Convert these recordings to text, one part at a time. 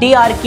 DRK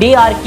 DRK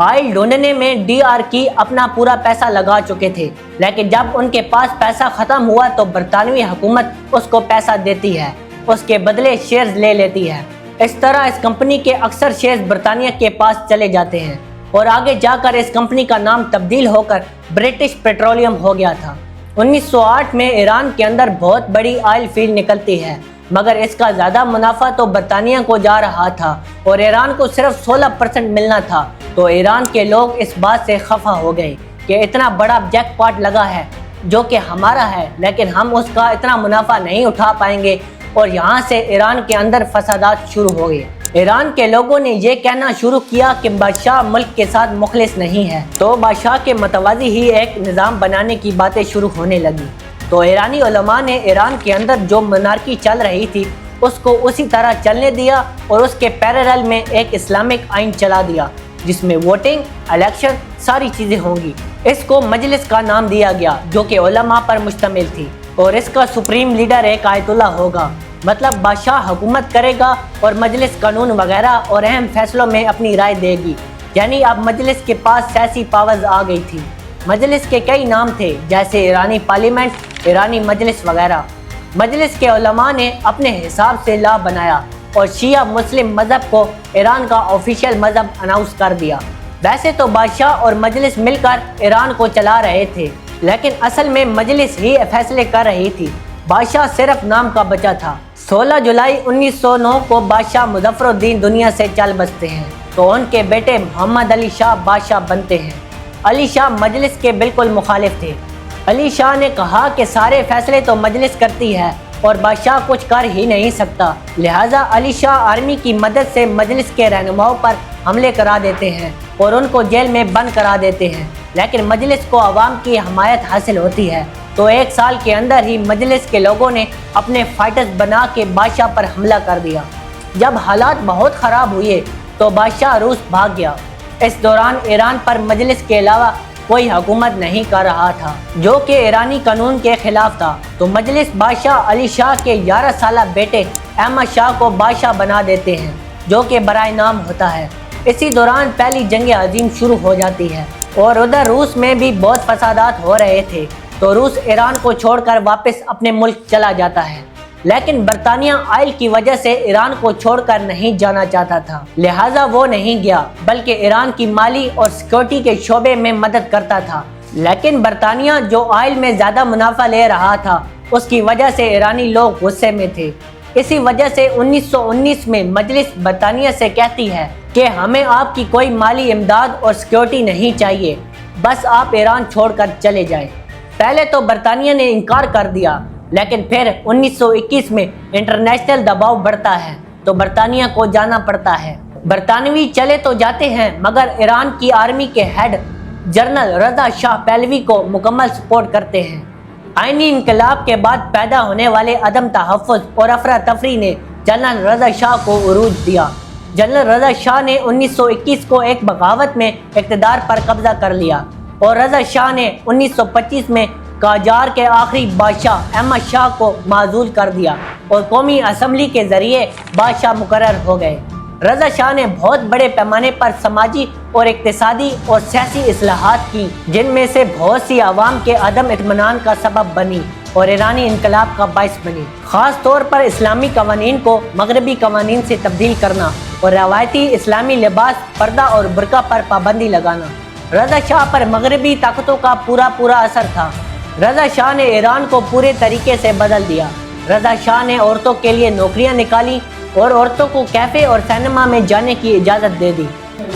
oil ڈھونڈنے میں DRK اپنا پورا پیسہ لگا چکے تھے، لیکن جب ان کے پاس پیسہ ختم ہوا تو برطانوی حکومت اس کو پیسہ دیتی ہے، اس کے بدلے شیئرز لے لیتی ہے۔ اس طرح اس کمپنی کے اکثر شیئرز برطانیہ کے پاس چلے جاتے ہیں اور آگے جا کر اس کمپنی کا نام تبدیل ہو کر برٹش پیٹرولیم ہو گیا تھا۔ 1908 میں ایران کے اندر بہت بڑی آئل فیلڈ نکلتی ہے، مگر اس کا زیادہ منافع تو برطانیہ کو جا رہا تھا اور ایران کو صرف 16% ملنا تھا۔ تو ایران کے لوگ اس بات سے خفا ہو گئے کہ اتنا بڑا جیک پاٹ لگا ہے جو کہ ہمارا ہے، لیکن ہم اس کا اتنا منافع نہیں اٹھا پائیں گے، اور یہاں سے ایران کے اندر فسادات شروع ہو گئے۔ ایران کے لوگوں نے یہ کہنا شروع کیا کہ بادشاہ ملک کے ساتھ مخلص نہیں ہے، تو بادشاہ کے متوازی ہی ایک نظام بنانے کی باتیں شروع ہونے لگی۔ تو ایرانی علماء نے ایران کے اندر جو منارکی چل رہی تھی اس کو اسی طرح چلنے دیا اور اس کے پیرالل میں ایک اسلامک آئین چلا دیا جس میں ووٹنگ، الیکشن، ساری چیزیں ہوں گی۔ اس کو مجلس کا نام دیا گیا جو کہ علماء پر مشتمل تھی، اور اس کا سپریم لیڈر ایک آیت اللہ ہوگا، مطلب بادشاہ حکومت کرے گا اور مجلس قانون وغیرہ اور اہم فیصلوں میں اپنی رائے دے گی۔ یعنی اب مجلس کے پاس سیاسی پاورز آ گئی تھی۔ مجلس کے کئی نام تھے جیسے ایرانی پارلیمنٹ، ایرانی مجلس وغیرہ۔ مجلس کے علماء نے اپنے حساب سے لا بنایا اور شیعہ مسلم مذہب کو ایران کا آفیشیل مذہب اناؤنس کر دیا۔ ویسے تو بادشاہ اور مجلس مل کر ایران کو چلا رہے تھے، لیکن اصل میں مجلس ہی فیصلے کر رہی تھی، بادشاہ صرف نام کا بچا تھا۔ 16 جولائی 1909 کو بادشاہ مظفر الدین دنیا سے چل بستے ہیں، تو ان کے بیٹے محمد علی شاہ بادشاہ بنتے ہیں۔ علی شاہ مجلس کے بالکل مخالف تھے۔ علی شاہ نے کہا کہ سارے فیصلے تو مجلس کرتی ہے اور بادشاہ کچھ کر ہی نہیں سکتا، لہٰذا علی شاہ آرمی کی مدد سے مجلس کے رہنماؤں پر حملے کرا دیتے ہیں اور ان کو جیل میں بند کرا دیتے ہیں، لیکن مجلس کو عوام کی حمایت حاصل ہوتی ہے، تو ایک سال کے اندر ہی مجلس کے لوگوں نے اپنے فائٹرز بنا کے بادشاہ پر حملہ کر دیا۔ جب حالات بہت خراب ہوئے تو بادشاہ روس بھاگ گیا۔ اس دوران ایران پر مجلس کے علاوہ کوئی حکومت نہیں کر رہا تھا، جو کہ ایرانی قانون کے خلاف تھا، تو مجلس بادشاہ علی شاہ کے 11 سالہ بیٹے احمد شاہ کو بادشاہ بنا دیتے ہیں، جو کہ برائے نام ہوتا ہے۔ اسی دوران پہلی جنگ عظیم شروع ہو جاتی ہے، اور ادھر روس میں بھی بہت فسادات ہو رہے تھے، تو روس ایران کو چھوڑ کر واپس اپنے ملک چلا جاتا ہے، لیکن برطانیہ آئل کی وجہ سے ایران کو چھوڑ کر نہیں جانا چاہتا تھا، لہٰذا وہ نہیں گیا، بلکہ ایران کی مالی اور سیکورٹی کے شعبے میں مدد کرتا تھا۔ لیکن برطانیہ جو آئل میں زیادہ منافع لے رہا تھا، اس کی وجہ سے ایرانی لوگ غصے میں تھے۔ اسی وجہ سے 1919 میں مجلس برطانیہ سے کہتی ہے کہ ہمیں آپ کی کوئی مالی امداد اور سیکورٹی نہیں چاہیے، بس آپ ایران چھوڑ کر چلے جائیں۔ پہلے تو برطانیہ نے انکار کر دیا، لیکن پھر 1921 میں انٹرنیشنل دباؤ بڑھتا ہے تو برطانیہ کو جانا پڑتا ہے۔ برطانوی چلے تو جاتے ہیں، مگر ایران کی آرمی کے ہیڈ جنرل رضا شاہ پہلوی کو مکمل سپورٹ کرتے ہیں۔ آئینی انقلاب کے بعد پیدا ہونے والے عدم تحفظ اور افراتفری نے جنرل رضا شاہ کو عروج دیا۔ جنرل رضا شاہ نے 1921 کو ایک بغاوت میں اقتدار پر قبضہ کر لیا، اور رضا شاہ نے 1925 میں قاجار کے آخری بادشاہ احمد شاہ کو معزول کر دیا اور قومی اسمبلی کے ذریعے بادشاہ مقرر ہو گئے۔ رضا شاہ نے بہت بڑے پیمانے پر سماجی اور اقتصادی اور سیاسی اصلاحات کی، جن میں سے بہت سی عوام کے عدم اطمینان کا سبب بنی اور ایرانی انقلاب کا باعث بنی، خاص طور پر اسلامی قوانین کو مغربی قوانین سے تبدیل کرنا اور روایتی اسلامی لباس، پردہ اور برقع پر پابندی لگانا۔ رضا شاہ پر مغربی طاقتوں کا پورا اثر تھا۔ رضا شاہ نے ایران کو پورے طریقے سے بدل دیا۔ رضا شاہ نے عورتوں کے لیے نوکریاں نکالی اور عورتوں کو کیفے اور سینما میں جانے کی اجازت دے دی۔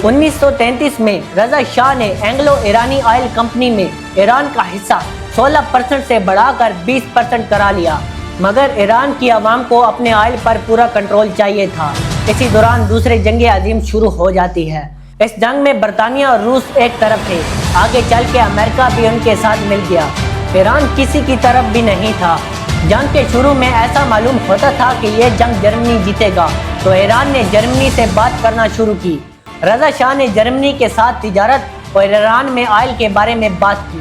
1933 میں رضا شاہ نے اینگلو ایرانی آئل کمپنی میں ایران کا حصہ 16% سے بڑھا کر 20% کرا لیا، مگر ایران کی عوام کو اپنے آئل پر پورا کنٹرول چاہیے تھا۔ اسی دوران دوسری جنگ عظیم شروع ہو جاتی ہے۔ اس جنگ میں برطانیہ اور روس ایک طرف تھے، آگے چل کے امریکہ بھی ان کے ساتھ مل گیا۔ ایران کسی کی طرف بھی نہیں تھا۔ جنگ کے شروع میں ایسا معلوم ہوتا تھا کہ یہ جنگ جرمنی جیتے گا، تو ایران نے جرمنی سے بات کرنا شروع کی۔ رضا شاہ نے جرمنی کے ساتھ تجارت اور ایران میں آئل کے بارے میں بات کی۔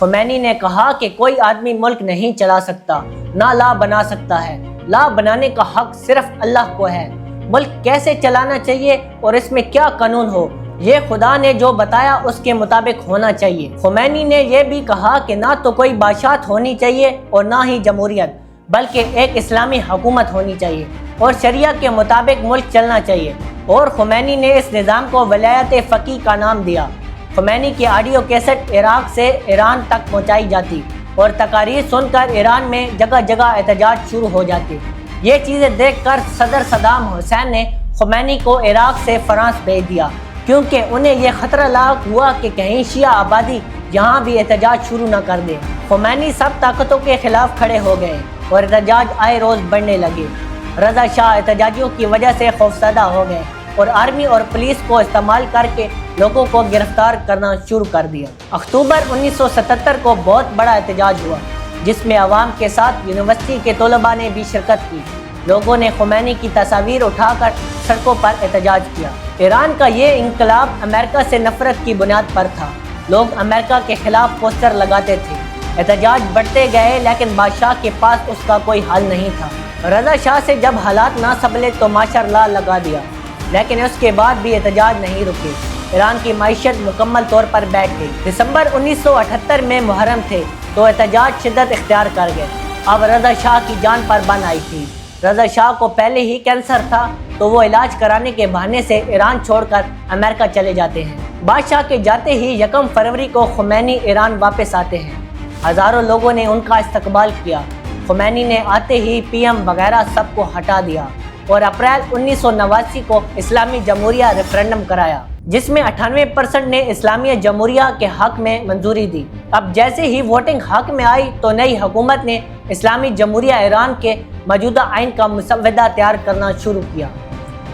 خمینی نے کہا کہ کوئی آدمی ملک نہیں چلا سکتا، نہ لا بنا سکتا ہے، لا بنانے کا حق صرف اللہ کو ہے۔ ملک کیسے چلانا چاہیے اور اس میں کیا قانون ہو، یہ خدا نے جو بتایا اس کے مطابق ہونا چاہیے۔ خمینی نے یہ بھی کہا کہ نہ تو کوئی بادشاہت ہونی چاہیے اور نہ ہی جمہوریت، بلکہ ایک اسلامی حکومت ہونی چاہیے اور شریعہ کے مطابق ملک چلنا چاہیے، اور خمینی نے اس نظام کو ولایت فقیہ کا نام دیا۔ خمینی کی آڈیو کیسٹ عراق سے ایران تک پہنچائی جاتی اور تقاریر سن کر ایران میں جگہ جگہ احتجاج شروع ہو جاتے۔ یہ چیزیں دیکھ کر صدر صدام حسین نے خمینی کو عراق سے فرانس بھیج دیا، کیونکہ انہیں یہ خطرہ لاحق ہوا کہ کہیں شیعہ آبادی یہاں بھی احتجاج شروع نہ کر دے۔ خمینی سب طاقتوں کے خلاف کھڑے ہو گئے اور احتجاج آئے روز بڑھنے لگے۔ رضا شاہ احتجاجیوں کی وجہ سے خوفزدہ ہو گئے اور آرمی اور پولیس کو استعمال کر کے لوگوں کو گرفتار کرنا شروع کر دیا۔ اکتوبر 1977 کو بہت بڑا احتجاج ہوا، جس میں عوام کے ساتھ یونیورسٹی کے طلباء نے بھی شرکت کی۔ لوگوں نے خمینی کی تصاویر اٹھا کر سڑکوں پر احتجاج کیا۔ ایران کا یہ انقلاب امریکہ سے نفرت کی بنیاد پر تھا۔ لوگ امریکہ کے خلاف پوسٹر لگاتے تھے۔ احتجاج بڑھتے گئے، لیکن بادشاہ کے پاس اس کا کوئی حل نہیں تھا۔ رضا شاہ سے جب حالات نہ سنبھلے تو مارشل لا لگا دیا، لیکن اس کے بعد بھی احتجاج نہیں رکے۔ ایران کی معیشت مکمل طور پر بیٹھ گئی۔ دسمبر 1978 میں محرم تھے تو احتجاج شدت اختیار کر گئے۔ اب رضا شاہ کی جان پر بن آئی تھی۔ رضا شاہ کو پہلے ہی کینسر تھا، تو وہ علاج کرانے کے بہانے سے ایران چھوڑ کر امریکہ چلے جاتے ہیں۔ بادشاہ کے جاتے ہی 1 فروری کو خمینی ایران واپس آتے ہیں۔ ہزاروں لوگوں نے ان کا استقبال کیا۔ خمینی نے آتے ہی پی ایم وغیرہ سب کو ہٹا دیا اور اپریل 1989 کو اسلامی جمہوریہ ریفرنڈم کرایا، جس میں 98% نے اسلامی جمہوریہ کے حق میں منظوری دی۔ اب جیسے ہی ووٹنگ حق میں آئی تو نئی حکومت نے اسلامی جمہوریہ ایران کے موجودہ آئین کا مسودہ تیار کرنا شروع کیا۔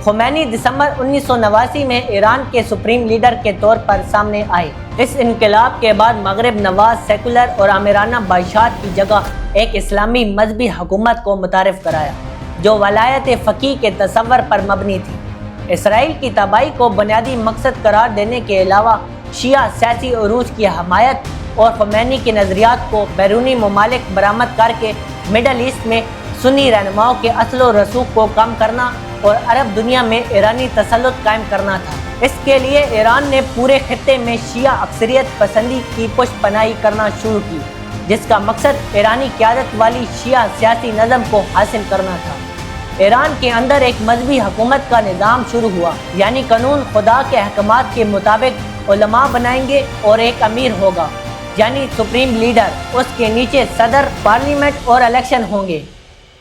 خمینی دسمبر 1989 میں ایران کے سپریم لیڈر کے طور پر سامنے آئے۔ اس انقلاب کے بعد مغرب نواز سیکولر اور آمرانہ بادشاہت کی جگہ ایک اسلامی مذہبی حکومت کو متعارف کرایا، جو ولایت فقیہ کے تصور پر مبنی تھی۔ اسرائیل کی تباہی کو بنیادی مقصد قرار دینے کے علاوہ شیعہ سیاسی عروج کی حمایت اور خمینی کے نظریات کو بیرونی ممالک برآمد کر کے مڈل ایسٹ میں سنی رہنماؤں کے اصل و رسوخ کو کم کرنا اور عرب دنیا میں ایرانی تسلط قائم کرنا تھا۔ اس کے لیے ایران نے پورے خطے میں شیعہ اکثریت پسندی کی پشت پناہی کرنا شروع کی، جس کا مقصد ایرانی قیادت والی شیعہ سیاسی نظم کو حاصل کرنا تھا۔ ایران کے اندر ایک مذہبی حکومت کا نظام شروع ہوا، یعنی قانون خدا کے احکامات کے مطابق علماء بنائیں گے اور ایک امیر ہوگا، یعنی سپریم لیڈر، اس کے نیچے صدر، پارلیمنٹ اور الیکشن ہوں گے۔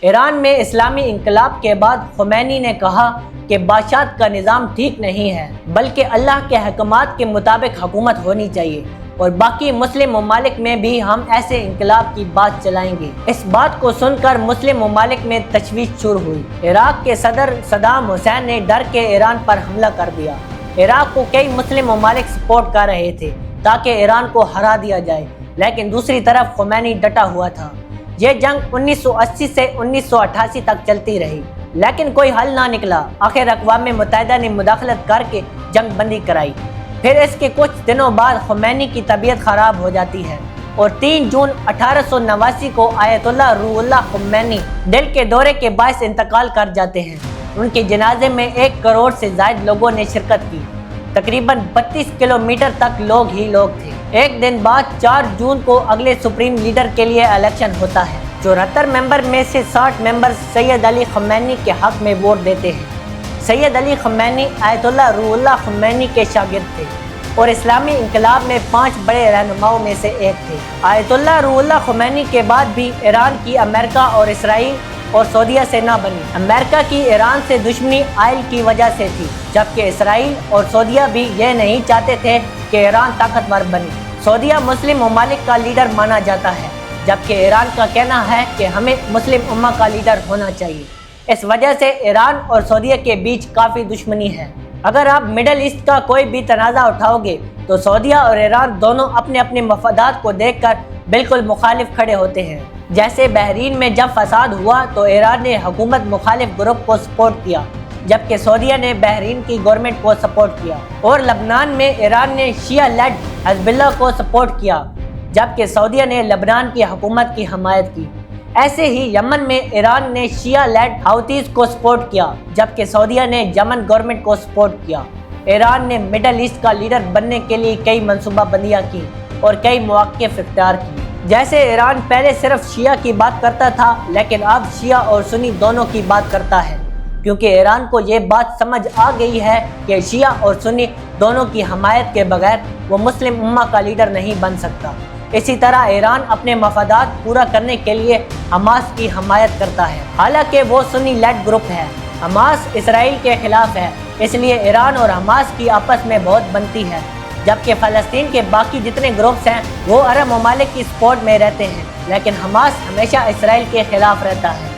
ایران میں اسلامی انقلاب کے بعد خمینی نے کہا کہ بادشاہت کا نظام ٹھیک نہیں ہے، بلکہ اللہ کے احکامات کے مطابق حکومت ہونی چاہیے، اور باقی مسلم ممالک میں بھی ہم ایسے انقلاب کی بات چلائیں گے۔ اس بات کو سن کر مسلم ممالک میں تشویش شروع ہوئی۔ عراق کے صدر صدام حسین نے ڈر کے ایران پر حملہ کر دیا۔ عراق کو کئی مسلم ممالک سپورٹ کر رہے تھے تاکہ ایران کو ہرا دیا جائے، لیکن دوسری طرف خمینی ڈٹا ہوا تھا۔ یہ جنگ 1980 سے 1988 تک چلتی رہی، لیکن کوئی حل نہ نکلا۔ آخر اقوام متحدہ نے مداخلت کر کے جنگ بندی کرائی۔ پھر اس کے کچھ دنوں بعد خمینی کی طبیعت خراب ہو جاتی ہے اور 3 جون 1889 کو آیت اللہ روح اللہ خمینی دل کے دورے کے باعث انتقال کر جاتے ہیں۔ ان کے جنازے میں 1 کروڑ سے زائد لوگوں نے شرکت کی۔ تقریباً 32 کلومیٹر تک لوگ ہی لوگ تھے۔ ایک دن بعد 4 جون کو اگلے سپریم لیڈر کے لیے الیکشن ہوتا ہے۔ 74 ممبر میں سے 60 ممبر سید علی خمینی کے حق میں ووٹ دیتے ہیں۔ سید علی خمینی آیت اللہ روح اللہ خمینی کے شاگرد تھے اور اسلامی انقلاب میں 5 بڑے رہنماؤں میں سے ایک تھے۔ آیت اللہ روح اللہ خمینی کے بعد بھی ایران کی امریکہ اور اسرائیل اور سعودیہ سے نہ بنی۔ امریکہ کی ایران سے دشمنی آئل کی وجہ سے تھی، جبکہ اسرائیل اور سعودیہ بھی یہ نہیں چاہتے تھے کہ ایران طاقتور بنے۔ سعودیہ مسلم ممالک کا لیڈر مانا جاتا ہے، جبکہ ایران کا کہنا ہے کہ ہمیں مسلم امہ کا لیڈر ہونا چاہیے۔ اس وجہ سے ایران اور سعودیہ کے بیچ کافی دشمنی ہے۔ اگر آپ مڈل ایسٹ کا کوئی بھی تنازع اٹھاؤ گے تو سعودیہ اور ایران دونوں اپنے اپنے مفادات کو دیکھ کر بالکل مخالف کھڑے ہوتے ہیں۔ جیسے بحرین میں جب فساد ہوا تو ایران نے حکومت مخالف گروپ کو سپورٹ کیا، جبکہ سعودیہ نے بحرین کی گورنمنٹ کو سپورٹ کیا، اور لبنان میں ایران نے شیعہ لیڈ حزب اللہ کو سپورٹ کیا، جبکہ سعودیہ نے لبنان کی حکومت کی حمایت کی۔ ایسے ہی یمن میں ایران نے شیعہ لیڈ حوثیز کو سپورٹ کیا، جبکہ سعودیہ نے یمن گورنمنٹ کو سپورٹ کیا۔ ایران نے مڈل ایسٹ کا لیڈر بننے کے لیے کئی منصوبہ بندیاں کی اور کئی مواقع اختیار کیے۔ جیسے ایران پہلے صرف شیعہ کی بات کرتا تھا، لیکن اب شیعہ اور سنی دونوں کی بات کرتا ہے، کیونکہ ایران کو یہ بات سمجھ آ گئی ہے کہ شیعہ اور سنی دونوں کی حمایت کے بغیر وہ مسلم امہ کا لیڈر نہیں بن سکتا۔ اسی طرح ایران اپنے مفادات پورا کرنے کے لیے حماس کی حمایت کرتا ہے، حالانکہ وہ سنی لیڈ گروپ ہے۔ حماس اسرائیل کے خلاف ہے، اس لیے ایران اور حماس کی آپس میں بہت بنتی ہے، جبکہ فلسطین کے باقی جتنے گروپس ہیں وہ عرب ممالک کی سپورٹ میں رہتے ہیں، لیکن حماس ہمیشہ اسرائیل کے خلاف رہتا ہے۔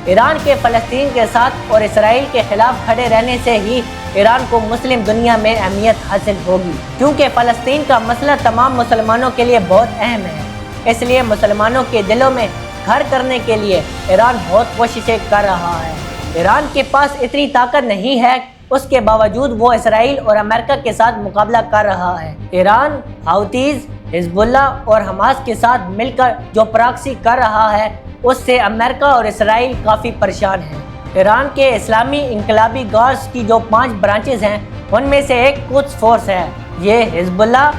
ایران کے فلسطین کے ساتھ اور اسرائیل کے خلاف کھڑے رہنے سے ہی ایران کو مسلم دنیا میں اہمیت حاصل ہوگی، کیونکہ فلسطین کا مسئلہ تمام مسلمانوں کے لیے بہت اہم ہے۔ اس لیے مسلمانوں کے دلوں میں گھر کرنے کے لیے ایران بہت کوششیں کر رہا ہے۔ ایران کے پاس اتنی طاقت نہیں ہے، اس کے باوجود وہ اسرائیل اور امریکہ کے ساتھ مقابلہ کر رہا ہے۔ ایران حوثیز، حزب اللہ اور حماس کے ساتھ مل کر جو پراکسی کر رہا ہے، اس سے امریکہ اور اسرائیل کافی پریشان ہیں۔ ایران کے اسلامی انقلابی گارڈز کی جو 5 برانچز ہیں، ان میں سے ایک قدس فورس ہے۔ یہ حزب اللہ،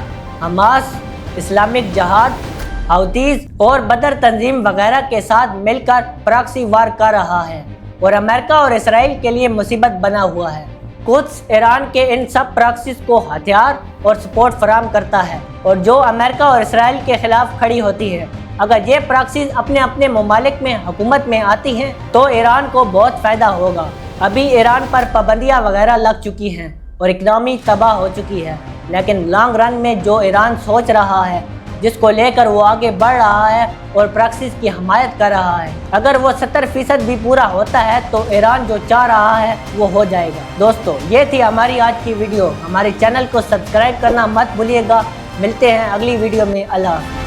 حماس، اسلامک جہاد، حوثیز اور بدر تنظیم وغیرہ کے ساتھ مل کر پراکسی وار کر رہا ہے اور امریکہ اور اسرائیل کے لیے مصیبت بنا ہوا ہے۔ قدس ایران کے ان سب پراکسیز کو ہتھیار اور سپورٹ فراہم کرتا ہے، اور جو امریکہ اور اسرائیل کے خلاف کھڑی ہوتی ہے۔ اگر یہ پراکسیز اپنے اپنے ممالک میں حکومت میں آتی ہیں تو ایران کو بہت فائدہ ہوگا۔ ابھی ایران پر پابندیاں وغیرہ لگ چکی ہیں اور اکنامی تباہ ہو چکی ہے، لیکن لانگ رن میں جو ایران سوچ رہا ہے، جس کو لے کر وہ آگے بڑھ رہا ہے اور پراکسیز کی حمایت کر رہا ہے، اگر وہ 70% بھی پورا ہوتا ہے تو ایران جو چاہ رہا ہے وہ ہو جائے گا۔ دوستو، یہ تھی ہماری آج کی ویڈیو۔ ہمارے چینل کو سبسکرائب کرنا مت بھولیے گا۔ ملتے ہیں اگلی ویڈیو میں۔ اللہ حافظ۔